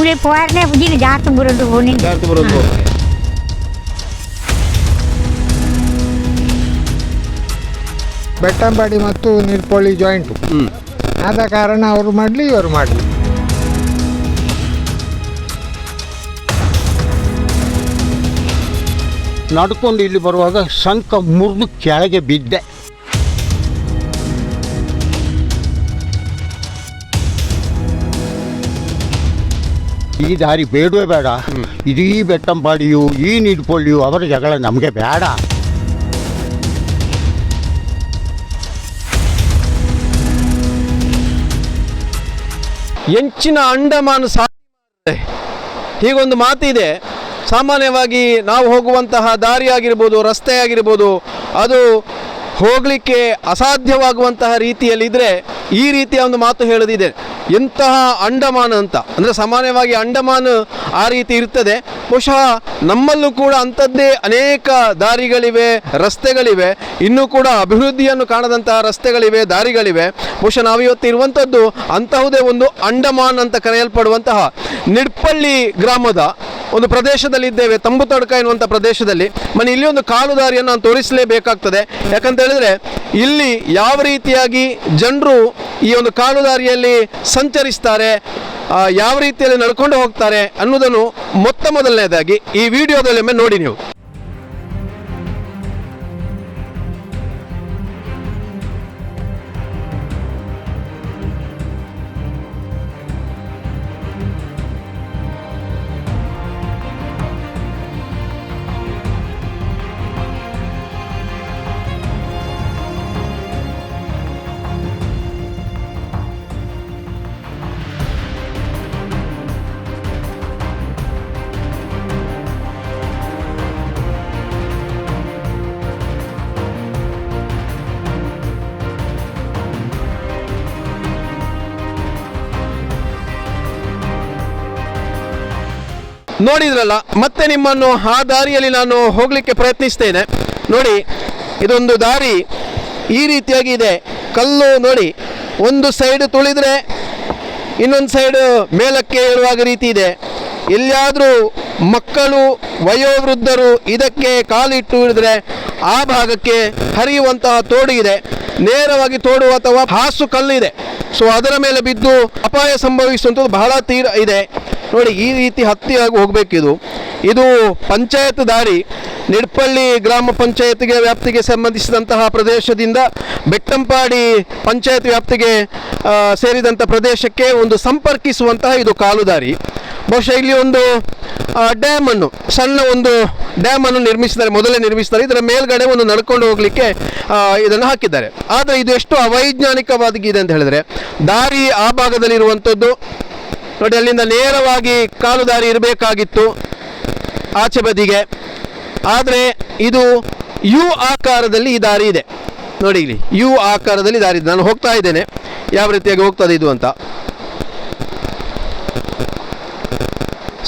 मुळे पोहारने बुजीने जास्त बरोದು ಹೋನಿ ಜಾಸ್ತಿ ಬರೋದು. ಬೆಟ್ಟಂಪಾಡಿ ಮತ್ತು ನಿರ್ಪಳ್ಳಿ ಜಾಯಿಂಟು ಆದ ಕಾರಣ ಅವರು ಮಾಡಲಿ ಇವರು ಮಾಡಲಿ. ನಡ್ಕೊಂಡು ಇಲ್ಲಿ ಬರುವಾಗ ಸಂಕ ಮುರಿದು ಕೆಳಗೆ ಬಿದ್ದೆ. ಈ ದಾರಿ ಬೇಡವೇ ಬೇಡ, ಇದೀ ಬೆಟ್ಟಂಪಾಡಿಯು ಈ ನಿಡ್ಪಳ್ಳಿಯು ಅವರ ಜಗಳ ನಮಗೆ ಬೇಡ. ಎಂಚಿನ ಅಂಡಮಾನ್ ಹೀಗೊಂದು ಮಾತಿದೆ. ಸಾಮಾನ್ಯವಾಗಿ ನಾವು ಹೋಗುವಂತಹ ದಾರಿ ಆಗಿರ್ಬೋದು, ರಸ್ತೆ ಆಗಿರ್ಬೋದು, ಅದು ಹೋಗಲಿಕ್ಕೆ ಅಸಾಧ್ಯವಾಗುವಂತಹ ರೀತಿಯಲ್ಲಿದ್ದರೆ ಈ ರೀತಿಯ ಒಂದು ಮಾತು ಹೇಳೋದಿದೆ. ಎಂತಹ ಅಂಡಮಾನ್ ಅಂತ ಅಂದರೆ ಸಾಮಾನ್ಯವಾಗಿ ಅಂಡಮಾನ್ ಆ ರೀತಿ ಇರ್ತದೆ. ಬಹುಶಃ ನಮ್ಮಲ್ಲೂ ಕೂಡ ಅಂಥದ್ದೇ ಅನೇಕ ದಾರಿಗಳಿವೆ, ರಸ್ತೆಗಳಿವೆ, ಇನ್ನೂ ಕೂಡ ಅಭಿವೃದ್ಧಿಯನ್ನು ಕಾಣದಂತಹ ರಸ್ತೆಗಳಿವೆ, ದಾರಿಗಳಿವೆ. ಬಹುಶಃ ನಾವಿವತ್ತು ಇರುವಂಥದ್ದು ಅಂತಹುದೇ ಒಂದು ಅಂಡಮಾನ್ ಅಂತ ಕರೆಯಲ್ಪಡುವಂತಹ ನಿಡ್ಪಳ್ಳಿ ಗ್ರಾಮದ ಒಂದು ಪ್ರದೇಶದಲ್ಲಿದ್ದೇವೆ, ತಂಬು ತಡ್ಕ ಎನ್ನುವಂಥ ಪ್ರದೇಶದಲ್ಲಿ. ಇಲ್ಲಿ ಒಂದು ಕಾಲು ದಾರಿಯನ್ನು ನಾನು ತೋರಿಸಲೇಬೇಕಾಗ್ತದೆ. ಯಾಕಂತ ಹೇಳಿದ್ರೆ ಇಲ್ಲಿ ಯಾವ ರೀತಿಯಾಗಿ ಜನರು ಈ ಒಂದು ಕಾಲು ದಾರಿಯಲ್ಲಿ ಸಂಚರಿಸ್ತಾರೆ, ಯಾವ ರೀತಿಯಲ್ಲಿ ನಡ್ಕೊಂಡು ಹೋಗ್ತಾರೆ ಅನ್ನೋದನ್ನು ಮೊದಲನೇದಾಗಿ ಈ ವಿಡಿಯೋದಲ್ಲೊಮ್ಮೆ ನೋಡಿ ನೀವು. ನೋಡಿದ್ರಲ್ಲ, ಮತ್ತೆ ನಿಮ್ಮನ್ನು ಆ ದಾರಿಯಲ್ಲಿ ನಾನು ಹೋಗಲಿಕ್ಕೆ ಪ್ರಯತ್ನಿಸ್ತೇನೆ. ನೋಡಿ, ಇದೊಂದು ದಾರಿ ಈ ರೀತಿಯಾಗಿ ಇದೆ. ಕಲ್ಲು ನೋಡಿ, ಒಂದು ಸೈಡ್ ತುಳಿದ್ರೆ ಇನ್ನೊಂದು ಸೈಡ್ ಮೇಲಕ್ಕೆ ಏಳುವಾಗ ರೀತಿ ಇದೆ. ಎಲ್ಲಿಯಾದರೂ ಮಕ್ಕಳು, ವಯೋವೃದ್ಧರು ಇದಕ್ಕೆ ಕಾಲಿಟ್ಟು ಹಿಡಿದ್ರೆ ಆ ಭಾಗಕ್ಕೆ ಹರಿಯುವಂತಹ ತೋಡು ಇದೆ. ನೇರವಾಗಿ ತೋಡು ಅಥವಾ ಹಾಸು ಕಲ್ಲಿದೆ. ಸೊ ಅದರ ಮೇಲೆ ಬಿದ್ದು ಅಪಾಯ ಸಂಭವಿಸುವಂಥದ್ದು ಬಹಳ ತೀರ ಇದೆ. ನೋಡಿ, ಈ ರೀತಿ ಹತ್ತಿಯಾಗಿ ಹೋಗಬೇಕಿದು. ಇದು ಪಂಚಾಯತ್ ದಾರಿ. ನಿಡ್ಪಳ್ಳಿ ಗ್ರಾಮ ಪಂಚಾಯತ್ಗೆ ವ್ಯಾಪ್ತಿಗೆ ಸಂಬಂಧಿಸಿದಂತಹ ಪ್ರದೇಶದಿಂದ ಬೆಟ್ಟಂಪಾಡಿ ಪಂಚಾಯತ್ ವ್ಯಾಪ್ತಿಗೆ ಸೇರಿದಂಥ ಪ್ರದೇಶಕ್ಕೆ ಒಂದು ಸಂಪರ್ಕಿಸುವಂತಹ ಇದು ಕಾಲು ದಾರಿ. ಬಹುಶಃ ಇಲ್ಲಿ ಒಂದು ಡ್ಯಾಮನ್ನು, ಸಣ್ಣ ಒಂದು ಡ್ಯಾಮನ್ನು ಮೊದಲೇ ನಿರ್ಮಿಸಿದ್ದಾರೆ. ಇದರ ಮೇಲ್ಗಡೆ ಒಂದು ನಡ್ಕೊಂಡು ಹೋಗಲಿಕ್ಕೆ ಇದನ್ನು ಹಾಕಿದ್ದಾರೆ. ಆದರೆ ಇದು ಎಷ್ಟು ಅವೈಜ್ಞಾನಿಕವಾಗಿದೆ ಅಂತ ಹೇಳಿದ್ರೆ, ದಾರಿ ಆ ಭಾಗದಲ್ಲಿರುವಂಥದ್ದು ನೋಡಿ, ಅಲ್ಲಿಂದ ನೇರವಾಗಿ ಕಾಲು ದಾರಿ ಇರಬೇಕಾಗಿತ್ತು ಆಚೆ ಬದಿಗೆ. ಆದರೆ ಇದು ಯು ಆಕಾರದಲ್ಲಿ ಈ ದಾರಿ ಇದೆ. ನೋಡಿ, ಇಲ್ಲಿ ಯು ಆಕಾರದಲ್ಲಿ ದಾರಿ ಇದೆ. ನಾನು ಹೋಗ್ತಾ ಇದ್ದೇನೆ ಯಾವ ರೀತಿಯಾಗಿ ಹೋಗ್ತದೆ ಇದು ಅಂತ.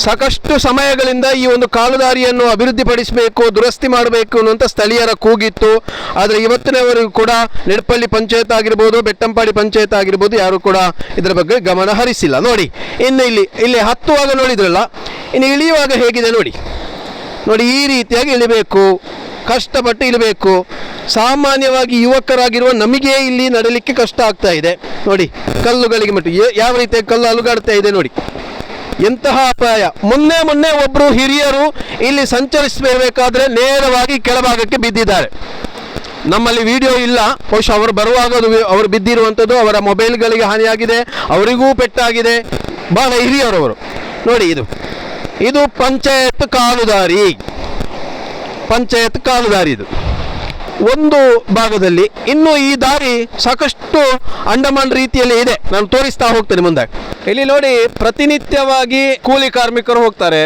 ಸಾಕಷ್ಟು ಸಮಯಗಳಿಂದ ಈ ಒಂದು ಕಾಲು ದಾರಿಯನ್ನು ಅಭಿವೃದ್ಧಿಪಡಿಸಬೇಕು, ದುರಸ್ತಿ ಮಾಡಬೇಕು ಅನ್ನುವಂಥ ಸ್ಥಳೀಯರ ಕೂಗಿತ್ತು. ಆದರೆ ಇವತ್ತಿನವರೆಗೂ ಕೂಡ ನಿಡ್ಪಳ್ಳಿ ಪಂಚಾಯತ್ ಆಗಿರ್ಬೋದು, ಬೆಟ್ಟಂಪಾಡಿ ಪಂಚಾಯತ್ ಆಗಿರ್ಬೋದು, ಯಾರು ಕೂಡ ಇದರ ಬಗ್ಗೆ ಗಮನ ಹರಿಸಿಲ್ಲ. ನೋಡಿ, ಇನ್ನು ಇಲ್ಲಿ ಹತ್ತುವಾಗ ನೋಡಿದ್ರಲ್ಲ, ಇನ್ನು ಇಳಿಯುವಾಗ ಹೇಗಿದೆ ನೋಡಿ. ಈ ರೀತಿಯಾಗಿ ಇಳಿಬೇಕು, ಕಷ್ಟಪಟ್ಟು ಇಳಿಬೇಕು. ಸಾಮಾನ್ಯವಾಗಿ ಯುವಕರಾಗಿರುವ ನಮಗೆ ಇಲ್ಲಿ ನಡಲಿಕ್ಕೆ ಕಷ್ಟ ಆಗ್ತಾ ಇದೆ. ನೋಡಿ, ಕಲ್ಲುಗಳಿಗೆ ಮಟ್ಟು ಯಾವ ರೀತಿಯಾಗಿ ಕಲ್ಲು ಅಲುಗಾಡ್ತಾ ಇದೆ ನೋಡಿ, ಎಂತಹ ಅಪಾಯ. ಮೊನ್ನೆ ಒಬ್ಬರು ಹಿರಿಯರು ಇಲ್ಲಿ ಸಂಚರಿಸಬೇಕಾದ್ರೆ ನೇರವಾಗಿ ಕೆಳಭಾಗಕ್ಕೆ ಬಿದ್ದಿದ್ದಾರೆ. ನಮ್ಮಲ್ಲಿ ವಿಡಿಯೋ ಇಲ್ಲ, ಬಹುಶಃ ಅವರು ಬರುವಾಗ ಅವರು ಬಿದ್ದಿರುವಂಥದ್ದು, ಅವರ ಮೊಬೈಲ್ಗಳಿಗೆ ಹಾನಿಯಾಗಿದೆ, ಅವರಿಗೂ ಪೆಟ್ಟಾಗಿದೆ. ಬಹಳ ಹಿರಿಯರವರು. ನೋಡಿ, ಇದು ಪಂಚಾಯತ್ ಕಾಲುದಾರಿ. ಇದು ಒಂದು ಭಾಗದಲ್ಲಿ. ಇನ್ನು ಈ ದಾರಿ ಸಾಕಷ್ಟು ಅಂಡಮಾನ್ ರೀತಿಯಲ್ಲಿ ಇದೆ. ನಾನು ತೋರಿಸ್ತಾ ಹೋಗ್ತೇನೆ ಮುಂದೆ. ಇಲ್ಲಿ ನೋಡಿ, ಪ್ರತಿನಿತ್ಯವಾಗಿ ಕೂಲಿ ಕಾರ್ಮಿಕರು ಹೋಗ್ತಾರೆ,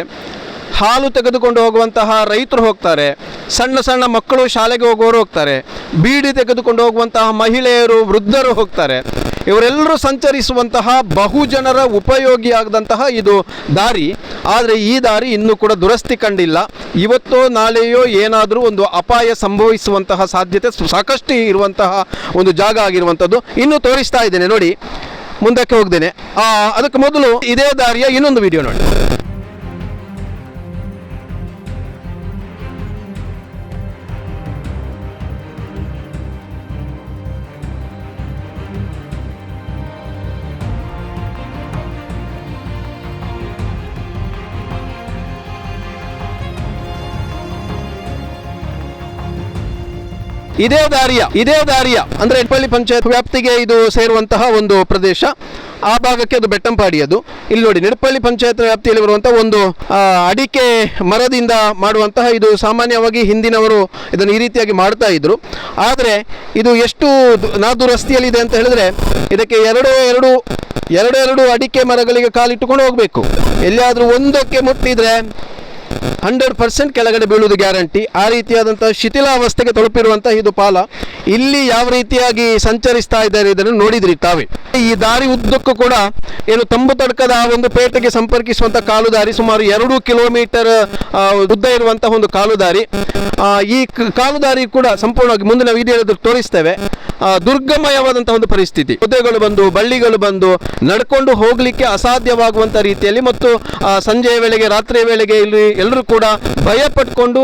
ಹಾಲು ತೆಗೆದುಕೊಂಡು ಹೋಗುವಂತಹ ರೈತರು ಹೋಗ್ತಾರೆ, ಸಣ್ಣ ಮಕ್ಕಳು ಶಾಲೆಗೆ ಹೋಗುವವರು ಹೋಗ್ತಾರೆ, ಬೀಡಿ ತೆಗೆದುಕೊಂಡು ಹೋಗುವಂತಹ ಮಹಿಳೆಯರು, ವೃದ್ಧರು ಹೋಗ್ತಾರೆ. ಇವರೆಲ್ಲರೂ ಸಂಚರಿಸುವಂತಹ ಬಹುಜನರ ಉಪಯೋಗಿಯಾಗದಂತಹ ಇದು ದಾರಿ. ಆದರೆ ಈ ದಾರಿ ಇನ್ನೂ ಕೂಡ ದುರಸ್ತಿ ಕಂಡಿಲ್ಲ. ಇವತ್ತೋ ನಾಳೆಯೋ ಏನಾದರೂ ಒಂದು ಅಪಾಯ ಸಂಭವಿಸುವಂತಹ ಸಾಧ್ಯತೆ ಸಾಕಷ್ಟು ಇರುವಂತಹ ಒಂದು ಜಾಗ ಆಗಿರುವಂಥದ್ದು. ಇನ್ನೂ ತೋರಿಸ್ತಾ ಇದ್ದೇನೆ ನೋಡಿ. ಮುಂದಕ್ಕೆ ಹೋಗ್ತೇನೆ. ಅದಕ್ಕೆ ಮೊದಲು ಇದೇ ದಾರಿಯ ಇನ್ನೊಂದು ವಿಡಿಯೋ ನೋಡಿ. ಇದೇ ದಾರಿಯ ಅಂದ್ರೆ ಎಡ್ಪಳ್ಳಿ ಪಂಚಾಯತ್ ವ್ಯಾಪ್ತಿಗೆ ಇದು ಸೇರುವಂತಹ ಒಂದು ಪ್ರದೇಶ. ಆ ಭಾಗಕ್ಕೆ ಅದು ಬೆಟ್ಟಂಪಾಡಿ. ಅದು ಇಲ್ಲಿ ನೋಡಿ, ನಿಡಪಳ್ಳಿ ಪಂಚಾಯತ್ ವ್ಯಾಪ್ತಿಯಲ್ಲಿ ಬರುವಂತಹ ಒಂದು ಅಡಿಕೆ ಮರದಿಂದ ಮಾಡುವಂತಹ ಇದು. ಸಾಮಾನ್ಯವಾಗಿ ಹಿಂದಿನವರು ಇದನ್ನು ಈ ರೀತಿಯಾಗಿ ಮಾಡ್ತಾ ಇದ್ರು. ಆದರೆ ಇದು ಎಷ್ಟು ನಾದುರಸ್ತಿಯಲ್ಲಿದೆ ಅಂತ ಹೇಳಿದ್ರೆ, ಇದಕ್ಕೆ ಎರಡು ಅಡಿಕೆ ಮರಗಳಿಗೆ ಕಾಲಿಟ್ಟುಕೊಂಡು ಹೋಗಬೇಕು. ಎಲ್ಲಿಯಾದರೂ ಒಂದಕ್ಕೆ ಮುಟ್ಟಿದ್ರೆ 100% ಕೆಳಗಡೆ ಬೀಳುವುದು ಗ್ಯಾರಂಟಿ. ಆ ರೀತಿಯಾದಂತಹ ಶಿಥಿಲಾವಸ್ಥೆಗೆ ತಲುಪಿರುವಂತಹ ಇದು ಪಾಲ. ಇಲ್ಲಿ ಯಾವ ರೀತಿಯಾಗಿ ಸಂಚರಿಸ್ತಾ ಇದ್ದಾರೆ ಇದನ್ನು ನೋಡಿದ್ರಿ ತಾವೇ. ಈ ದಾರಿ ಉದ್ದಕ್ಕೂ ಕೂಡ ಏನು ತಂಬುತಡ್ಕದ ಆ ಒಂದು ಪೇಟೆಗೆ ಸಂಪರ್ಕಿಸುವಂತಹ ಕಾಲು ದಾರಿ, ಸುಮಾರು 2 ಕಿಲೋಮೀಟರ್ ಉದ್ದ ಇರುವಂತಹ ಒಂದು ಕಾಲು ದಾರಿ. ಈ ಕಾಲು ದಾರಿ ಕೂಡ ಸಂಪೂರ್ಣವಾಗಿ ಮುಂದಿನ ವಿಡಿಯೋದಲ್ಲಿ ತೋರಿಸ್ತೇವೆ. ದುರ್ಗಮಯವಾದಂತಹ ಒಂದು ಪರಿಸ್ಥಿತಿ. ಪೊದೆಗಳು ಬಂದು, ಬಳ್ಳಿಗಳು ಬಂದು ನಡ್ಕೊಂಡು ಹೋಗಲಿಕ್ಕೆ ಅಸಾಧ್ಯವಾಗುವಂಥ ರೀತಿಯಲ್ಲಿ, ಮತ್ತು ಸಂಜೆಯ ವೇಳೆಗೆ, ರಾತ್ರಿಯ ವೇಳೆಗೆ ಇಲ್ಲಿ ಎಲ್ಲರೂ ಕೂಡ ಭಯ ಪಟ್ಕೊಂಡು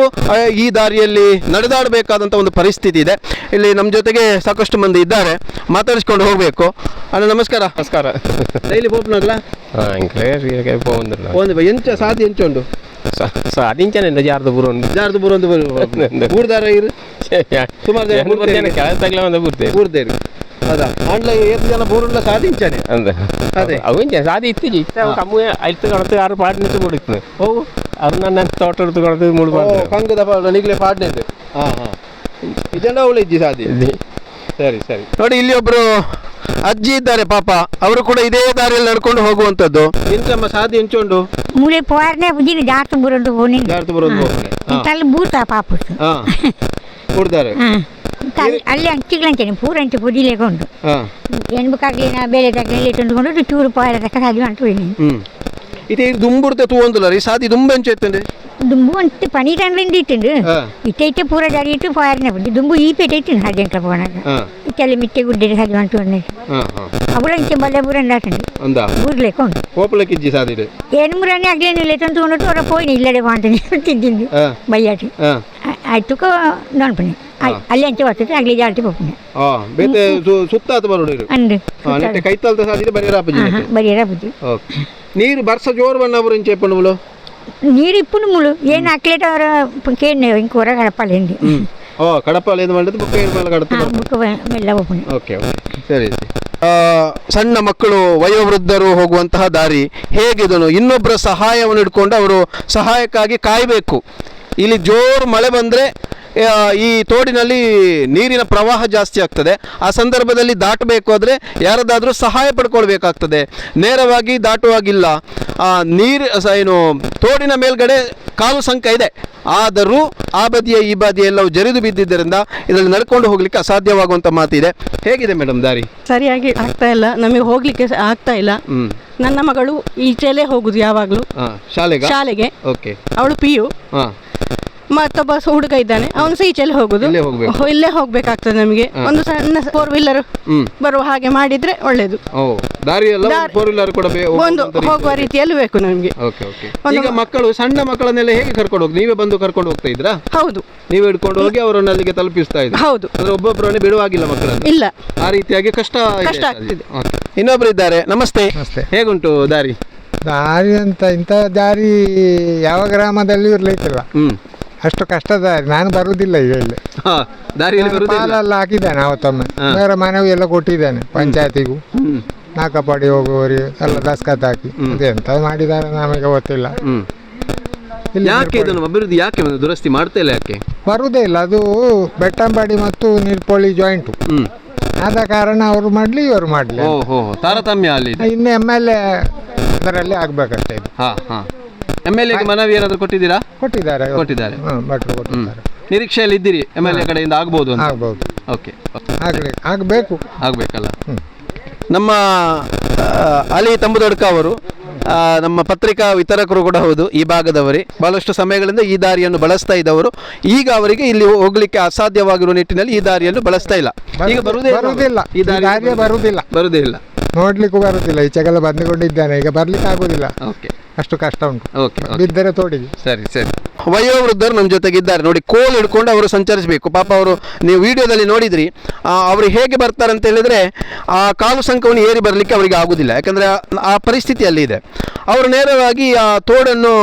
ಈ ದಾರಿಯಲ್ಲಿ ನಡೆದಾಡಬೇಕಾದಂಥ ಒಂದು ಪರಿಸ್ಥಿತಿ ಇದೆ. ಇಲ್ಲಿ ನಮ್ಮ ಜೊತೆಗೆ ಸಾಕಷ್ಟು ಮಂದಿ ಇದ್ದಾರೆ, ಮಾತಾಡಿಸ್ಕೊಂಡು ಹೋಗಬೇಕು. ಅಣ್ಣ ನಮಸ್ಕಾರ. ನಮಸ್ಕಾರ. ಡೈಲಿ ಪೋಪ್ನಾಗಲ ಎಂಚ ಸಾದಿ ಎಂಚುಂಡು ಸಾಧಿಂಚನೆ ಜಾರ್ದು ಬುರು ಊರ್ದಾರ ಇರು ಸುಮಾರು ಕೆಲಸ ಊರ್ದೇರು ಅದ ಆಂಡ್ಲ 7 ಜನ ಬೂರುಲ್ಲ ಸಾಧಿಂಚಾನೆ ಅದೇ ಅವಂಚೆ ಸಾಧಿ ಇತ್ತೀಜಿ ಕಮ್ಮಿ ಐದು ಕಡತು 6 ಪಾಡ್ನಿಟ್ಟು ಕೊಡುತ್ತೆ. ಹೋಗು ಅವ್ರು ನನ್ನ ತೋಟ ಹಿಡಿದು ಕೊಡದು ಮುಳುಬಾರ್ದು ಕಂಗದ ನಿಗ್ಲೆ ಪಾಡ್ನೇದು. ಇದೆಲ್ಲ ಅವಳು ಇಜ್ಜಿ ಸಾಧಿ. ಸರಿ ನೋಡಿ, ಇಲ್ಲಿ ಒಬ್ರು ಅಜ್ಜಿ ಇದ್ದಾರೆ ಪಾಪ. ಅವರು ಕೂಡ ಇದೇ ದಾರಿಯಲ್ಲಿ ನಡ್ಕೊಂಡು ಹೋಗುವಂತದ್ದು. ಎಂತಮ್ಮ ಸಾಧಿ ಎಂಚುಂಡು ಮೂಲೆ ಪೋರ್ನೆ ಬುಜಿನ ಜಾರ್ತು ಬುರಂದು ಹೋನಿನ್ ಜಾರ್ತು ಬರೋದು ತಲ್ಲ ಬೂತ ಪಾಪ ಕೊಡ್ತಾರೆ. ಅಲ್ಲಿ ಅಂಚಿಗಳಂಚನೆ ಪೂರಂಚೆ ಪುದಿಲೇಕೊಂಡು ಎಣ್ಬೇಕಾಗ್ಲಿ ನಾ ಬೇಳೆ ತಗಲಿ ತಂದುಕೊಂಡು ಚೂರು ಪಾಯರ ತಕ್ಕ ಸಾಧಿ ಅಂಟು ಇದು ದುಂಬುಡ್ತೆ ತೂಂದುಲ್ಲ ರೀ ಸಾಧಿ ದುಂಬು ಎಂಚೆತ್ತಂಡೆ ದುಂಬು ಅಂತ ಪನಿ ತಂಡ್ಲಿಂದ ಇಟ್ಟುಂಡು ಇಟ್ಟೈತೆ ಪೂರ ಜಾರಿ ಇಟ್ಟು ಪಾಯರ್ನೆ ಬಂದು ದುಂಬು ಈ ಪೇಟೆ ಇಟ್ಟು ಹಾಜಂಕ ಪೋನಾಗ ಇಟ್ಟಲ್ಲಿ ಮಿಟ್ಟೆ ಗುಡ್ಡೆ ಸಾಧಿ ಅಂಟು ಅನ್ನೆ ಅವಳ ಇಂಚೆ ಬಲ್ಲೆ ಬೂರ ಅಂದಾಟಂಡು ಬೂರ್ಲೇಕೊಂಡು ಹೋಪ್ಲಕ್ಕಿಜ್ಜಿ ಸಾಧಿದೆ ಏನು ಮುರನೇ ಆಗ್ಲೇನಿಲ್ಲ ತಂದು ಕೊಂಡ್ಬಿಟ್ಟು ಅವರ ಪೋಯಿನ ಇಲ್ಲಡೆ ಮಾಡ್ತೀನಿ ತಿಂದಿದ್ದು ಬಯ್ಯಾಟಿ ಆಯ್ತು ನೋಡ್ಬನ್ನಿ ಅಲ್ಲಿ ಅಂಚೆ ಬರ್ತದೆ ಆಗ್ಲಿ ಜಾಲ್ಟಿ ಹೋಗ್ತೀನಿ ಬೇತೆ ಸುತ್ತಾತ ಬರೋಡು ಅಂದು ಕೈತಲ್ತ ಸಾಧಿದೆ ಬರೀರ ಬುದ್ಧಿ ನೀರು ಬರ್ಸ ಜೋರು ಬಣ್ಣ ಬುರಿಂಚೆ ಪಣ್ಣುಗಳು ನೀರು ಇಪ್ಪುನು ಮುಳು ಏನು ಹಾಕ್ಲೇಟ ಅವರ ಕೇಳಿ ಹಿಂಗೆ ಹೊರ ಕಡಪಾಲ ಹಿಂದಿ ಕಡಪಾಲ ಏನು ಮಾಡಿದ್ದು ಬುಕ್ಕ ಏನು ಮೇಲೆ ಕಡತ ಬುಕ್ಕ ಮೆಲ್ಲ ಹೋಗ್ತೀನಿ. ಓಕೆ ಸರಿ. ಸಣ್ಣ ಮಕ್ಕಳು, ವಯೋವೃದ್ಧರು ಹೋಗುವಂತಹ ದಾರಿ ಹೇಗಿದನು, ಇನ್ನೊಬ್ಬರ ಸಹಾಯವನ್ನು ಹಿಡ್ಕೊಂಡು ಅವರು ಸಹಾಯಕ್ಕಾಗಿ ಕಾಯಬೇಕು. ಇಲ್ಲಿ ಜೋರು ಮಳೆ ಬಂದರೆ ಈ ತೋಡಿನಲ್ಲಿ ನೀರಿನ ಪ್ರವಾಹ ಜಾಸ್ತಿ ಆಗ್ತದೆ. ಆ ಸಂದರ್ಭದಲ್ಲಿ ದಾಟಬೇಕು ಆದರೆ ಯಾರದಾದರೂ ಸಹಾಯ ಪಡ್ಕೊಳ್ಬೇಕಾಗ್ತದೆ. ನೇರವಾಗಿ ದಾಟುವಾಗಿಲ್ಲ. ನೀರು ಏನು ತೋಡಿನ ಮೇಲ್ಗಡೆ ಕಾಲು ಸಂಕ ಇದೆ, ಆದರೂ ಆ ಬದಿಯ ಈ ಬದಿಯ ಎಲ್ಲವೂ ಜರಿದು ಬಿದ್ದಿದ್ದರಿಂದ ಇದರಲ್ಲಿ ನಡ್ಕೊಂಡು ಹೋಗ್ಲಿಕ್ಕೆ ಅಸಾಧ್ಯವಾಗುವಂಥ ಮಾತಿದೆ. ಹೇಗಿದೆ ಮೇಡಮ್ ದಾರಿ? ಸರಿಯಾಗಿ ಆಗ್ತಾ ಇಲ್ಲ, ನಮಗೆ ಹೋಗ್ಲಿಕ್ಕೆ ಆಗ್ತಾ ಇಲ್ಲ. ನನ್ನ ಮಗಳು ಈಚೆಲೆ ಹೋಗುದು ಯಾವಾಗಲೂ ಶಾಲೆಗೆ. ಓಕೆ, ಅವಳು PU. ಮತ್ತೊಬ್ಬ ಹುಡುಗ ಇದ್ದಾನೆ, ಅವನು ಸಹ ಈಚೆಲೆ ಹೋಗುದು. ಇಲ್ಲೇ ಹೋಗ್ಬೇಕಾಗ್ತದೆ ನಮಗೆ. ಒಂದು ಸಣ್ಣ 4 ವೀಲರ್ ಬರುವ ಹಾಗೆ ಮಾಡಿದ್ರೆ ಒಳ್ಳೇದು. ಒಂದು ಹೋಗುವ ರೀತಿಯಲ್ಲಿ ಬೇಕು ನಮಗೆ. ಈಗ ಮಕ್ಕಳು, ಸಣ್ಣ ಮಕ್ಕಳನ್ನೆಲ್ಲ ಹೇಗೆ ಕರ್ಕೊಂಡು ಹೋಗಿ? ನೀವೇ ಬಂದು ಕರ್ಕೊಂಡು ಹೋಗ್ತಾ ಇದ್ರಾ? ಹೌದು, ನೀವೇ ಹಿಡ್ಕೊಂಡು ಹೋಗಿ ಅವರನ್ನು ಅಲ್ಲಿಗೆ ತಲುಪಿಸ್ತಾ ಇದ್ರಿ? ಹೌದು. ಒಬ್ಬೊಬ್ಬರನ್ನೇ ಬಿಡುವಾಗಿಲ್ಲ ಮಕ್ಕಳನ್ನು? ಇಲ್ಲ, ಆ ರೀತಿಯಾಗಿ ಕಷ್ಟ ಆಗ್ತಿದೆ. ಇನ್ನೊಬ್ರು ಇದ್ದಾರೆ. ನಮಸ್ತೆ. ಹೇಗುಂಟು ದಾರಿ? ದಾರಿ ಅಂತ ಇಂಥ ದಾರಿ ಯಾವ ಗ್ರಾಮದಲ್ಲೂ ಇರ್ಲಿಕ್ಕಿಲ್ಲ. ಅಷ್ಟು ಕಷ್ಟ ದಾರಿ. ನಾನು ಬರುವುದಿಲ್ಲ ಈಗ ಇಲ್ಲಿ ಪಾಲೆಲ್ಲ ಹಾಕಿದ್ದೇನೆ ಅವತ್ತೊಮ್ಮೆ. ಬೇರೆ ಮನವಿ ಎಲ್ಲ ಕೊಟ್ಟಿದ್ದೇನೆ ಪಂಚಾಯತಿಗೂ, ನಾಕಪಾಡಿ ಹೋಗುವವರಿಗೆ ಎಲ್ಲ ದಸ್ಕತ್ ಹಾಕಿ. ಅದೆಂತ ಮಾಡಿದ್ದಾರೆ ನಮಗೆ ಗೊತ್ತಿಲ್ಲ. ಯಾಕೆ ಇದನ್ನು ಅಭಿವೃದ್ಧಿ ಯಾಕೆ ದುರಸ್ತಿ ಮಾಡ್ತಾ ಇಲ್ಲ? ಯಾಕೆ ಬರುವುದೇ ಇಲ್ಲ? ಅದು ಬೆಟ್ಟಂಪಾಡಿ ಮತ್ತು ನಿಡ್ಪಳ್ಳಿ ಜಾಯಿಂಟು ಆದ ಕಾರಣ ಅವರು ಮಾಡಲಿ ಇವರು ಮಾಡಲಿ ತಾರತಮ್ಯ ಅಲ್ಲಿ. ಇನ್ನು MLA ಅದರಲ್ಲಿ ಆಗ್ಬೇಕಷ್ಟೇ. ಇದು MLA ಮನವಿ ಏನಾದರೂ ಕೊಟ್ಟಿದ್ದೀರಾ? ಕೊಟ್ಟಿದ್ದಾರೆ. ಭಟ್ರು ಕೊಟ್ಟಿದ್ದಾರೆ. ನಿರೀಕ್ಷೆಯಲ್ಲಿ ಇದ್ದೀರಿ MLA ಕಡೆಯಿಂದ ಆಗ್ಬೋದು? ಆಗ್ಬೋದು. ಓಕೆ, ಆಗ್ಬೇಕಲ್ಲ. ನಮ್ಮ ಅಲಿ ತಂಬುದೊಡ್ಕ ಅವರು ನಮ್ಮ ಪತ್ರಿಕಾ ವಿತರಕರು ಕೂಡ ಹೌದು, ಈ ಭಾಗದವರೇ. ಬಹಳಷ್ಟು ಸಮಯಗಳಿಂದ ಈ ದಾರಿಯನ್ನು ಬಳಸ್ತಾ ಇದ್ದವರು. ಈಗ ಅವರಿಗೆ ಇಲ್ಲಿ ಹೋಗ್ಲಿಕ್ಕೆ ಅಸಾಧ್ಯವಾಗಿರುವ ನಿಟ್ಟಿನಲ್ಲಿ ಈ ದಾರಿಯನ್ನು ಬಳಸ್ತಾ ಇಲ್ಲ. ಈಗ ಬರುವುದಿಲ್ಲ, ಈ ದಾರಿ ಬರುವುದೇ ಇಲ್ಲ. ನೋಡ್ಲಿಕ್ಕೂ ಬರುದಿಲ್ಲ, ಈಚೆಗೆಲ್ಲ ಬಂದುಕೊಂಡಿದ್ದಾನೆ, ಈಗ ಬರ್ಲಿಕ್ಕೆ ಆಗುದಿಲ್ಲ, ಓಕೆ ಅಷ್ಟು ಕಷ್ಟ ಉಂಟು. ಓಕೆ ಬಿದ್ದರೆ ತೋಡಿಗೆ. ಸರಿ ಸರಿ. ವಯೋವೃದ್ಧರು ನಮ್ಮ ಜೊತೆಗಿದ್ದಾರೆ ನೋಡಿ, ಕೋಲ್ ಹಿಡ್ಕೊಂಡು ಅವರು ಸಂಚರಿಸಬೇಕು. ಪಾಪ ಅವರು, ನೀವು ವಿಡಿಯೋದಲ್ಲಿ ನೋಡಿದ್ರಿ, ಅವರು ಹೇಗೆ ಬರ್ತಾರೆ ಅಂತ ಹೇಳಿದ್ರೆ ಆ ಕಾಲು ಸಂಕವನ್ನು ಏರಿ ಬರಲಿಕ್ಕೆ ಅವರಿಗೆ ಆಗುದಿಲ್ಲ, ಯಾಕಂದರೆ ಆ ಪರಿಸ್ಥಿತಿ ಅಲ್ಲಿ ಇದೆ. ಅವರು ನೇರವಾಗಿ ಆ ತೋಡನ್ನು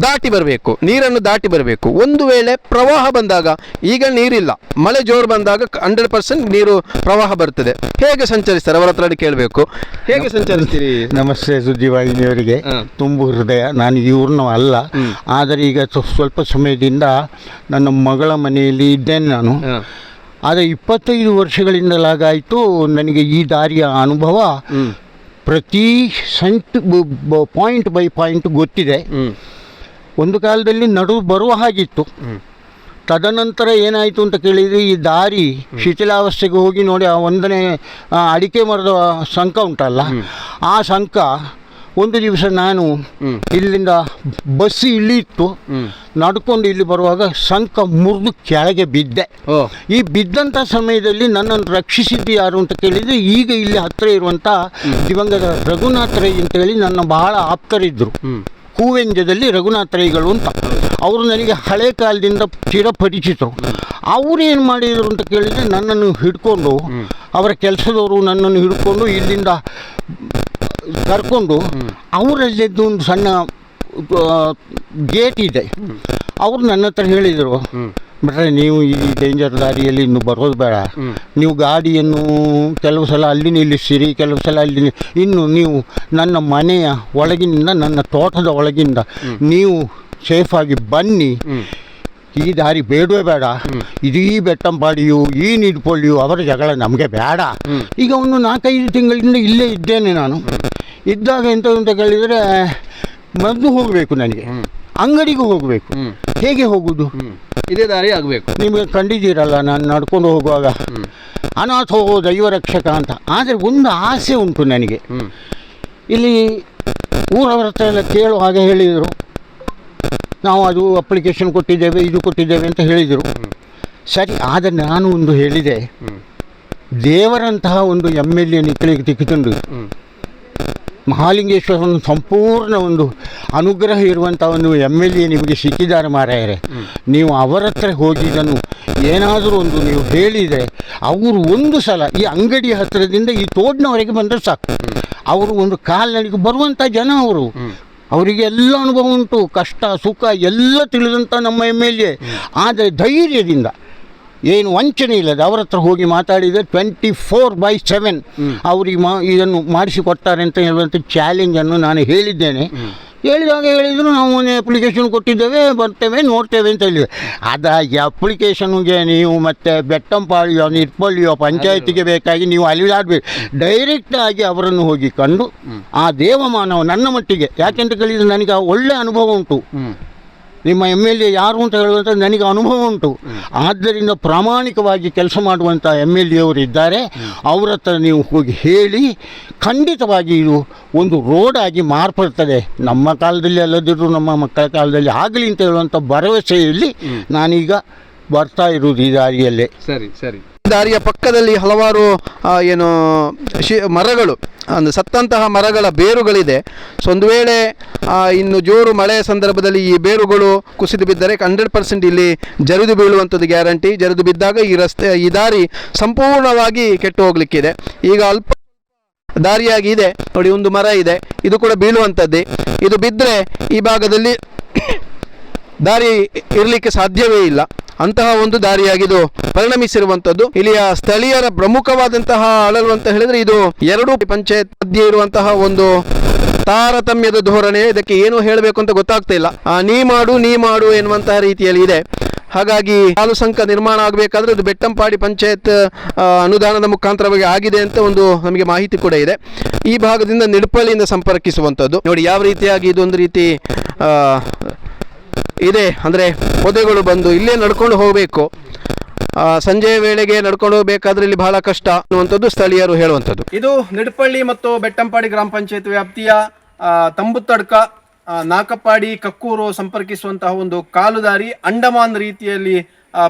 ದಾಟಿ ಬರಬೇಕು, ನೀರನ್ನು ದಾಟಿ ಬರಬೇಕು. ಒಂದು ವೇಳೆ ಪ್ರವಾಹ ಬಂದಾಗ, ಈಗ ನೀರಿಲ್ಲ, ಮಳೆ ಜೋರು ಬಂದಾಗ 100% ನೀರು ಪ್ರವಾಹ ಬರ್ತದೆ. ಹೇಗೆ ಸಂಚರಿಸ್ತಾರೆ ಅವರ ಹತ್ರ ಕೇಳಬೇಕು, ಹೇಗೆ ಸಂಚರಿಸ್ತೀರಿ? ನಮಸ್ತೆ ಸುದ್ದಿವಾಹಿನಿಯವರಿಗೆ ತುಂಬು ಹೃದಯ. ನಾನು ಇವ್ರನ್ನೂ ಅಲ್ಲ, ಆದರೆ ಈಗ ಸ್ವಲ್ಪ ಸಮಯದಿಂದ ನನ್ನ ಮಗಳ ಮನೆಯಲ್ಲಿ ಇದ್ದೇನೆ ನಾನು. ಆದರೆ 25 ವರ್ಷಗಳಿಂದಲಾಗಾಯಿತು ನನಗೆ ಈ ದಾರಿಯ ಅನುಭವ. ಪ್ರತಿ ಪಾಯಿಂಟ್ ಬೈ ಪಾಯಿಂಟ್ ಗೊತ್ತಿದೆ. ಒಂದು ಕಾಲದಲ್ಲಿ ನಡುವು ಬರುವ ಹಾಗಿತ್ತು. ತದನಂತರ ಏನಾಯಿತು ಅಂತ ಕೇಳಿದರೆ, ಈ ದಾರಿ ಶಿಥಿಲಾವಸ್ಥೆಗೆ ಹೋಗಿ ನೋಡಿ, ಆ ಒಂದನೇ ಅಡಿಕೆ ಮರದ ಸಂಕ ಉಂಟಲ್ಲ, ಆ ಸಂಕ ಒಂದು ದಿವಸ ನಾನು ಇಲ್ಲಿಂದ ಬಸ್ ಇಳಿಯಿತ್ತು, ನಡ್ಕೊಂಡು ಇಲ್ಲಿ ಬರುವಾಗ ಸಂಕ ಮುರಿದು ಕೆಳಗೆ ಬಿದ್ದೆ. ಈ ಬಿದ್ದಂಥ ಸಮಯದಲ್ಲಿ ನನ್ನನ್ನು ರಕ್ಷಿಸಿದ್ದು ಯಾರು ಅಂತ ಕೇಳಿದರೆ, ಈಗ ಇಲ್ಲಿ ಹತ್ತಿರ ಇರುವಂಥ ದಿವಂಗತ ರಘುನಾಥ ರೈ ಅಂತೇಳಿ ನನ್ನ ಬಹಳ ಆಪ್ತರಿದ್ದರು. ಹೂವೆಂಜದಲ್ಲಿ ರಘುನಾಥ ರೈಗಳು ಅಂತ, ಅವರು ನನಗೆ ಹಳೆ ಕಾಲದಿಂದ ಚಿರಪರಿಚಿತರು. ಅವರೇನು ಮಾಡಿದರು ಅಂತ ಕೇಳಿದರೆ, ನನ್ನನ್ನು ಹಿಡ್ಕೊಂಡು, ಅವರ ಕೆಲಸದವರು ನನ್ನನ್ನು ಹಿಡ್ಕೊಂಡು ಇಲ್ಲಿಂದ ಕರ್ಕೊಂಡು, ಅವರಲ್ಲಿದ್ದು ಒಂದು ಸಣ್ಣ ಗೇಟ್ ಇದೆ. ಅವರು ನನ್ನ ಹತ್ರ ಹೇಳಿದರು, ಬಿಟ್ರೆ ನೀವು ಈ ಡೇಂಜರ್ ದಾರಿಯಲ್ಲಿ ಇನ್ನು ಬರೋದು ಬೇಡ, ನೀವು ಗಾಡಿಯನ್ನು ಕೆಲವು ಸಲ ಅಲ್ಲಿ ನಿಲ್ಲಿಸ್ತೀರಿ, ಕೆಲವು ಸಲ ಅಲ್ಲಿ ಇನ್ನು ನೀವು ನನ್ನ ಮನೆಯ ಒಳಗಿನಿಂದ, ನನ್ನ ತೋಟದ ಒಳಗಿಂದ ನೀವು ಸೇಫಾಗಿ ಬನ್ನಿ. ಈ ದಾರಿ ಬೇಡವೇ ಬೇಡ, ಇದೀ ಬೆಟ್ಟಂಪಾಡಿಯು ಈ ನಿಡ್ಪೊಳ್ಳಿಯು ಅವರ ಜಗಳ ನಮಗೆ ಬೇಡ. ಈಗ ಒಂದು 4-5 ತಿಂಗಳಿಂದ ಇಲ್ಲೇ ಇದ್ದೇನೆ ನಾನು. ಇದ್ದಾಗ ಎಂತ ಅಂತ ಕೇಳಿದರೆ, ಮೊದಲು ಹೋಗಬೇಕು ನನಗೆ, ಅಂಗಡಿಗೂ ಹೋಗಬೇಕು. ಹೇಗೆ ಹೋಗುವುದು? ಇದೇ ದಾರಿ ಆಗಬೇಕು. ನಿಮಗೆ ಕಂಡಿದ್ದೀರಲ್ಲ ನಾನು ನಡ್ಕೊಂಡು ಹೋಗುವಾಗ, ಅನಾಥೋ ದೈವರಕ್ಷಕ ಅಂತ. ಆದರೆ ಒಂದು ಆಸೆ ಉಂಟು ನನಗೆ. ಇಲ್ಲಿ ಊರವರ ಹತ್ರ ಎಲ್ಲ ಕೇಳೋ ಹಾಗೆ ಹೇಳಿದರು, ನಾವು ಅದು ಅಪ್ಲಿಕೇಶನ್ ಕೊಟ್ಟಿದ್ದೇವೆ, ಇದು ಕೊಟ್ಟಿದ್ದೇವೆ ಅಂತ ಹೇಳಿದರು. ಸರಿ, ಆದರೆ ನಾನು ಒಂದು ಹೇಳಿದೆ, ದೇವರಂತಹ ಒಂದು MLA ನಿಕ್ಕಲಿಕ್ಕೆ ತಿಕ್ಕಿಕೊಂಡು, ಮಹಾಲಿಂಗೇಶ್ವರನ ಸಂಪೂರ್ಣ ಒಂದು ಅನುಗ್ರಹ ಇರುವಂಥ ಒಂದು MLA ನಿಮಗೆ ಸಿಕ್ಕಿದ್ದಾರೆ ಮಾರಾಯರೆ. ನೀವು ಅವರ ಹತ್ರ ಹೋಗಿ ಇದನ್ನು ಏನಾದರೂ ಒಂದು ನೀವು ಹೇಳಿದರೆ, ಅವರು ಒಂದು ಸಲ ಈ ಅಂಗಡಿಯ ಹತ್ತಿರದಿಂದ ಈ ತೋಡಿನವರೆಗೆ ಬಂದರೆ ಸಾಕು. ಅವರು ಒಂದು ಕಾಲ್ನಡಿಗೆ ಬರುವಂಥ ಜನ ಅವರು. ಅವರಿಗೆ ಎಲ್ಲ ಅನುಭವ ಉಂಟು, ಕಷ್ಟ ಸುಖ ಎಲ್ಲ ತಿಳಿದಂಥ ನಮ್ಮ MLA. ಆದರೆ ಧೈರ್ಯದಿಂದ, ಏನು ವಂಚನೆ ಇಲ್ಲದೆ ಅವರ ಹತ್ರ ಹೋಗಿ ಮಾತಾಡಿದರೆ 24/7 ಅವರಿಗೆ ಇದನ್ನು ಮಾಡಿಸಿಕೊಡ್ತಾರೆ ಅಂತ ಹೇಳುವಂಥ ಚಾಲೆಂಜನ್ನು ನಾನು ಹೇಳಿದ್ದೇನೆ. ಹೇಳಿದಾಗ ಹೇಳಿದರು, ನಾವು ಒಂದು ಅಪ್ಲಿಕೇಶನ್ ಕೊಟ್ಟಿದ್ದೇವೆ, ಬರ್ತೇವೆ, ನೋಡ್ತೇವೆ ಅಂತ ಹೇಳಿದೆ. ಅದು ಅಪ್ಲಿಕೇಶನ್ಗೆ ನೀವು ಮತ್ತು ಬೆಟ್ಟಂಪಾಳಿಯೋ ನಿಟ್ಪಳ್ಳಿಯೋ ಪಂಚಾಯತಿಗೆ ಬೇಕಾಗಿ ನೀವು ಅಲಿದಾಡಬೇಕು. ಡೈರೆಕ್ಟಾಗಿ ಅವರನ್ನು ಹೋಗಿ ಕಂಡು ಆ ದೇವಮಾನವ ನನ್ನ ಮಟ್ಟಿಗೆ, ಯಾಕೆಂತ ಕೇಳಿದರೆ ನನಗೆ ಒಳ್ಳೆ ಅನುಭವ ಉಂಟು. ನಿಮ್ಮ MLA ಯಾರು ಅಂತ ಹೇಳುವಂಥ ನನಗೆ ಅನುಭವ ಉಂಟು. ಆದ್ದರಿಂದ ಪ್ರಾಮಾಣಿಕವಾಗಿ ಕೆಲಸ ಮಾಡುವಂಥ MLA ಅವರು ಇದ್ದಾರೆ. ಅವರ ಹತ್ರ ನೀವು ಹೋಗಿ ಹೇಳಿ, ಖಂಡಿತವಾಗಿ ಇದು ಒಂದು ರೋಡಾಗಿ ಮಾರ್ಪಡ್ತದೆ. ನಮ್ಮ ಕಾಲದಲ್ಲಿ ಅಲ್ಲದಿದ್ದರೂ ನಮ್ಮ ಮಕ್ಕಳ ಕಾಲದಲ್ಲಿ ಆಗಲಿ ಅಂತ ಹೇಳುವಂಥ ಭರವಸೆಯಲ್ಲಿ ನಾನೀಗ ಬರ್ತಾ ಇರುವುದು ಈ ದಾರಿಯಲ್ಲೇ. ಸರಿ ಸರಿ. ದಾರಿಯ ಪಕ್ಕದಲ್ಲಿ ಹಲವಾರು ಏನು ಮರಗಳು, ಅಂದರೆ ಸತ್ತಂತಹ ಮರಗಳ ಬೇರುಗಳಿದೆ. ಸೊ ಒಂದು ವೇಳೆ ಇನ್ನು ಜೋರು ಮಳೆಯ ಸಂದರ್ಭದಲ್ಲಿ ಈ ಬೇರುಗಳು ಕುಸಿದು ಬಿದ್ದರೆ 100% ಇಲ್ಲಿ ಜರಿದು ಬೀಳುವಂಥದ್ದು ಗ್ಯಾರಂಟಿ. ಜರಿದು ಬಿದ್ದಾಗ ಈ ದಾರಿ ಸಂಪೂರ್ಣವಾಗಿ ಕೆಟ್ಟು ಹೋಗ್ಲಿಕ್ಕಿದೆ. ಈಗ ಅಲ್ಪ ದಾರಿಯಾಗಿ ಇದೆ ನೋಡಿ, ಒಂದು ಮರ ಇದೆ, ಇದು ಕೂಡ ಬೀಳುವಂಥದ್ದೇ. ಇದು ಬಿದ್ದರೆ ಈ ಭಾಗದಲ್ಲಿ ದಾರಿ ಇರಲಿಕ್ಕೆ ಸಾಧ್ಯವೇ ಇಲ್ಲ. ಅಂತಹ ಒಂದು ದಾರಿಯಾಗಿದು ಪರಿಣಮಿಸಿರುವಂಥದ್ದು. ಇಲ್ಲಿಯ ಸ್ಥಳೀಯರ ಪ್ರಮುಖವಾದಂತಹ ಅಳಲು ಅಂತ ಹೇಳಿದರೆ, ಇದು 2 ಪಂಚಾಯತ್ ಮಧ್ಯೆ ಇರುವಂತಹ ಒಂದು ತಾರತಮ್ಯದ ಧೋರಣೆ. ಇದಕ್ಕೆ ಏನು ಹೇಳಬೇಕು ಅಂತ ಗೊತ್ತಾಗ್ತಾ ಇಲ್ಲ. ನೀ ಮಾಡು ಎನ್ನುವಂತಹ ರೀತಿಯಲ್ಲಿ ಇದೆ. ಹಾಗಾಗಿ ಕಾಲು ಸಂಕ ನಿರ್ಮಾಣ ಆಗಬೇಕಾದ್ರೆ ಅದು ಬೆಟ್ಟಂಪಾಡಿ ಪಂಚಾಯತ್ ಅನುದಾನದ ಮುಖಾಂತರವಾಗಿ ಆಗಿದೆ ಅಂತ ಒಂದು ನಮಗೆ ಮಾಹಿತಿ ಕೂಡ ಇದೆ. ಈ ಭಾಗದಿಂದ ನಿಡ್ಪಳ್ಳಿಯಿಂದ ಸಂಪರ್ಕಿಸುವಂಥದ್ದು ನೋಡಿ ಯಾವ ರೀತಿಯಾಗಿ ಇದೊಂದು ರೀತಿ ಇದೆ. ಅಂದರೆ ಪೊದೆಗಳು ಬಂದು ಇಲ್ಲೇ ನಡ್ಕೊಂಡು ಹೋಗಬೇಕು. ಸಂಜೆಯ ವೇಳೆಗೆ ನಡ್ಕೊಂಡು ಹೋಗಬೇಕಾದ್ರೆ ಇಲ್ಲಿ ಬಹಳ ಕಷ್ಟ ಅನ್ನುವಂಥದ್ದು ಸ್ಥಳೀಯರು ಹೇಳುವಂಥದ್ದು. ಇದು ನಿಡ್ಪಳ್ಳಿ ಮತ್ತು ಬೆಟ್ಟಂಪಾಡಿ ಗ್ರಾಮ ಪಂಚಾಯತ್ ವ್ಯಾಪ್ತಿಯ ತಂಬುತ್ತಡ್ಕ, ನಾಕಪ್ಪಾಡಿ, ಕಕ್ಕೂರು ಸಂಪರ್ಕಿಸುವಂತಹ ಒಂದು ಕಾಲುದಾರಿ ಅಂಡಮಾನ್ ರೀತಿಯಲ್ಲಿ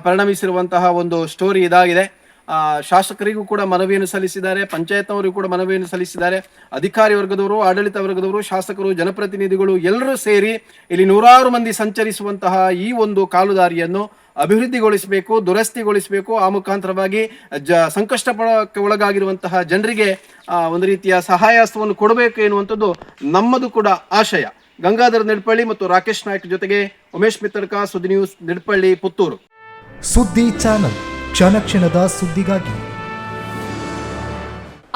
ಪರಿಣಮಿಸಿರುವಂತಹ ಒಂದು ಸ್ಟೋರಿ ಇದಾಗಿದೆ. ಶಾಸಕರಿಗೂ ಕೂಡ ಮನವಿಯನ್ನು ಸಲ್ಲಿಸಿದ್ದಾರೆ, ಪಂಚಾಯತ್ನವರಿಗೂ ಕೂಡ ಮನವಿಯನ್ನು ಸಲ್ಲಿಸಿದ್ದಾರೆ. ಅಧಿಕಾರಿ ವರ್ಗದವರು, ಆಡಳಿತ ವರ್ಗದವರು, ಶಾಸಕರು, ಜನಪ್ರತಿನಿಧಿಗಳು ಎಲ್ಲರೂ ಸೇರಿ ಇಲ್ಲಿ ನೂರಾರು ಮಂದಿ ಸಂಚರಿಸುವಂತಹ ಈ ಒಂದು ಕಾಲುದಾರಿಯನ್ನು ಅಭಿವೃದ್ಧಿಗೊಳಿಸಬೇಕು, ದುರಸ್ತಿಗೊಳಿಸಬೇಕು. ಆ ಮುಖಾಂತರವಾಗಿ ಸಂಕಷ್ಟಕ್ಕೆ ಒಳಗಾಗಿರುವಂತಹ ಜನರಿಗೆ ಒಂದು ರೀತಿಯ ಸಹಾಯಹಸ್ತವನ್ನು ಕೊಡಬೇಕು ಎನ್ನುವಂಥದ್ದು ನಮ್ಮದು ಕೂಡ ಆಶಯ. ಗಂಗಾಧರ್ ನಿಡ್ಪಳ್ಳಿ ಮತ್ತು ರಾಕೇಶ್ ನಾಯ್ಕ್ ಜೊತೆಗೆ ಉಮೇಶ್ ಮಿತ್ತಡ್ಕ, ಸುದ್ದಿ ನ್ಯೂಸ್, ನಿಡ್ಪಳ್ಳಿ, ಪುತ್ತೂರು. ಸುದ್ದಿ ಚಾನಲ್, ಕ್ಷಣ ಕ್ಷಣದ ಸುದ್ದಿಗಾಗಿ.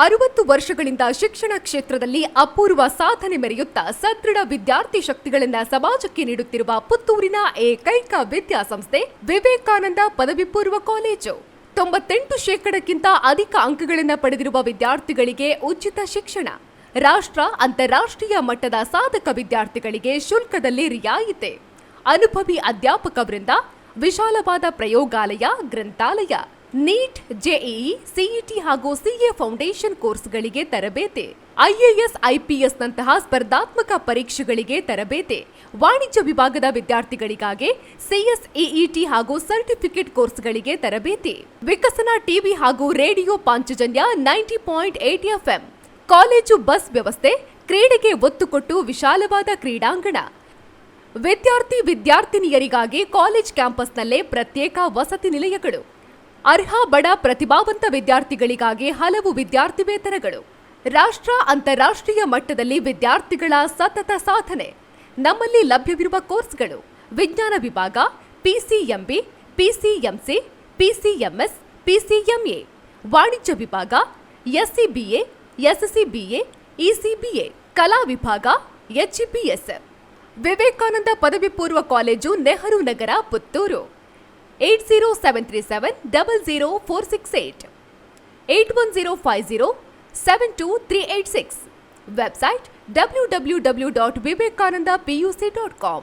60 ವರ್ಷಗಳಿಂದ ಶಿಕ್ಷಣ ಕ್ಷೇತ್ರದಲ್ಲಿ ಅಪೂರ್ವ ಸಾಧನೆ ಮೆರೆಯುತ್ತಾ ಸದೃಢ ವಿದ್ಯಾರ್ಥಿ ಶಕ್ತಿಗಳಿಂದ ಸಮಾಜಕ್ಕೆ ನೀಡುತ್ತಿರುವ ಪುತ್ತೂರಿನ ಏಕೈಕ ವಿದ್ಯಾಸಂಸ್ಥೆ ವಿವೇಕಾನಂದ ಪದವಿ ಪೂರ್ವ ಕಾಲೇಜು. 98% ಅಧಿಕ ಅಂಕಗಳನ್ನು ಪಡೆದಿರುವ ವಿದ್ಯಾರ್ಥಿಗಳಿಗೆ ಉಚಿತ ಶಿಕ್ಷಣ, ರಾಷ್ಟ್ರ ಅಂತಾರಾಷ್ಟ್ರೀಯ ಮಟ್ಟದ ಸಾಧಕ ವಿದ್ಯಾರ್ಥಿಗಳಿಗೆ ಶುಲ್ಕದಲ್ಲಿ ರಿಯಾಯಿತಿ, ಅನುಭವಿ ಅಧ್ಯಾಪಕ ವೃಂದ, ವಿಶಾಲವಾದ ಪ್ರಯೋಗಾಲಯ, ಗ್ರಂಥಾಲಯ, ನೀಟ್, ಜೆಇಇ, ಸಿಇಟಿ ಹಾಗೂ ಸಿಎ ಫೌಂಡೇಶನ್ ಕೋರ್ಸ್ಗಳಿಗೆ ತರಬೇತಿ, ಐಎಎಸ್, ಐಪಿಎಸ್ ನಂತಹ ಸ್ಪರ್ಧಾತ್ಮಕ ಪರೀಕ್ಷೆಗಳಿಗೆ ತರಬೇತಿ, ವಾಣಿಜ್ಯ ವಿಭಾಗದ ವಿದ್ಯಾರ್ಥಿಗಳಿಗಾಗಿ ಸಿಎಸ್ಇಇಟಿ ಹಾಗೂ ಸರ್ಟಿಫಿಕೇಟ್ ಕೋರ್ಸ್ಗಳಿಗೆ ತರಬೇತಿ, ವಿಕಸನ ಟಿವಿ ಹಾಗೂ radio Panchajanya 90.8 FM, college bus ವ್ಯವಸ್ಥೆ, ಕ್ರೀಡೆಗೆ ಒತ್ತು ಕೊಟ್ಟು ವಿಶಾಲವಾದ ಕ್ರೀಡಾಂಗಣ, ವಿದ್ಯಾರ್ಥಿನಿಯರಿಗಾಗಿ ಕಾಲೇಜ್ ಕ್ಯಾಂಪಸ್ನಲ್ಲೇ ಪ್ರತ್ಯೇಕ ವಸತಿ ನಿಲಯಗಳು, ಅರ್ಹ ಬಡ ಪ್ರತಿಭಾವಂತ ವಿದ್ಯಾರ್ಥಿಗಳಿಗಾಗಿ ಹಲವು ವಿದ್ಯಾರ್ಥಿ ವೇತನಗಳು, ರಾಷ್ಟ್ರ ಅಂತಾರಾಷ್ಟ್ರೀಯ ಮಟ್ಟದಲ್ಲಿ ವಿದ್ಯಾರ್ಥಿಗಳ ಸತತ ಸಾಧನೆ. ನಮ್ಮಲ್ಲಿ ಲಭ್ಯವಿರುವ ಕೋರ್ಸ್ಗಳು: ವಿಜ್ಞಾನ ವಿಭಾಗ, ಪಿಸಿಎಂಬಿ, ಪಿಸಿಎಂಸಿ, ಪಿಸಿಎಂಎಸ್, ಪಿಸಿಎಂಎ, ವಾಣಿಜ್ಯ ವಿಭಾಗ, ಎಸ್ಸಿಬಿಎ, ಎಸ್ಸಿಬಿಎ, ಇಸಿಬಿಎ, ಕಲಾ ವಿಭಾಗ, ಎಚ್ಇಪಿಎಸ್. ವಿವೇಕಾನಂದ ಪದವಿ ಪೂರ್ವ college, Nehru Nagar, Puttur. 8073700468, 8105072386. Website www.vivekanandapuc.com.